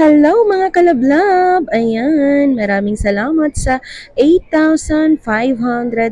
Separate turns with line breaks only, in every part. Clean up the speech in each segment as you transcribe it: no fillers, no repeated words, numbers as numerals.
Hello mga kalablab! Ayan, maraming salamat sa 8,500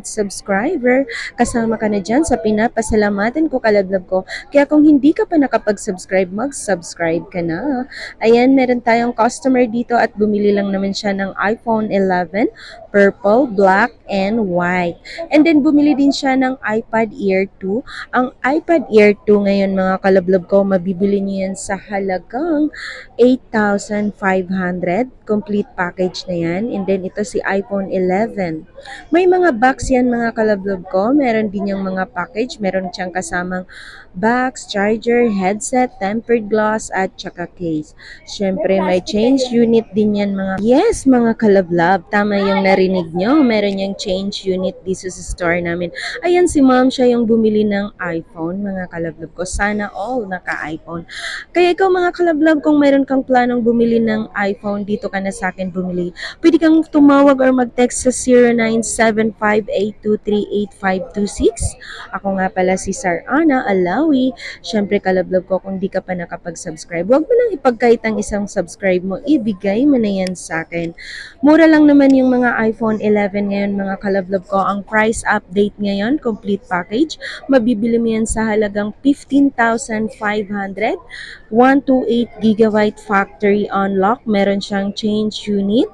subscriber. Kasama ka na dyan sa pinapasalamatan ko kalablab ko. Kaya kung hindi ka pa nakapag-subscribe, mag-subscribe ka na. Ayan, meron tayong customer dito at bumili lang naman siya ng iPhone 11, purple, black, and white. And then bumili din siya ng iPad Air 2. Ang iPad Air 2 ngayon mga kalablab ko, mabibili niyo yan sa halagang 8,500. Complete package na yan. And then ito si iPhone 11. May mga box yan mga kalablob ko. Meron din yung mga package. Meron siyang kasamang box, charger, headset, tempered glass, at tsaka case. Siyempre may change unit din yan mga. Yes mga kalablob. Tama yung narinig nyo. Meron yung change unit dito sa store namin. Ayan si ma'am, siya yung bumili ng iPhone mga kalablob ko. Sana all naka-iPhone. Kaya ikaw mga kalablab, kung mayroon kang planong bumili ng iPhone, dito ka na sa akin bumili. Pwede kang tumawag or mag-text sa 0975-823-8526. Ako nga pala si Sir Ana Alawi. Siyempre kalablab ko, kung di ka pa nakapag-subscribe, huwag mo nang ipagkait ang isang subscribe mo. Ibigay mo na yan sa akin. Mura lang naman yung mga iPhone 11 ngayon mga kalablab ko. Ang price update ngayon, complete package, mabibili mo yan sa halagang 15,500. 128 gigabyte factory unlock, meron siyang change unit,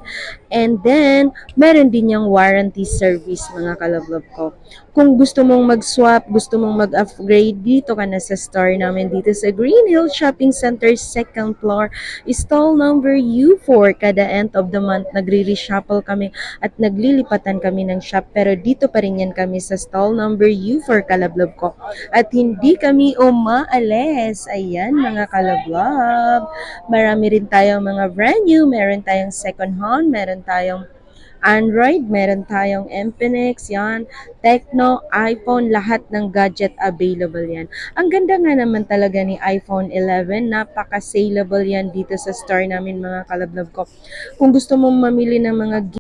and then meron din yung warranty service mga kalablog ko. Kung gusto mong mag-swap, gusto mong mag-upgrade, dito ka na sa store namin dito sa Green Hill Shopping Center, 2nd floor, stall number U4. Kada end of the month, nagre-reshuffle kami at naglilipatan kami ng shop, pero dito pa rin yan kami sa stall number U4 kalablog ko. At hindi kami umaalis. Ayan mga kalablog. Marami rin tayong mga brand new, meron tayong second hand, meron tayong Android, meron tayong Infinix, yan, Tecno, iPhone, lahat ng gadget available yan. Ang ganda nga naman talaga ni iPhone 11, napaka-saleable yan dito sa store namin mga kalablog ko. Kung gusto mong mamili ng mga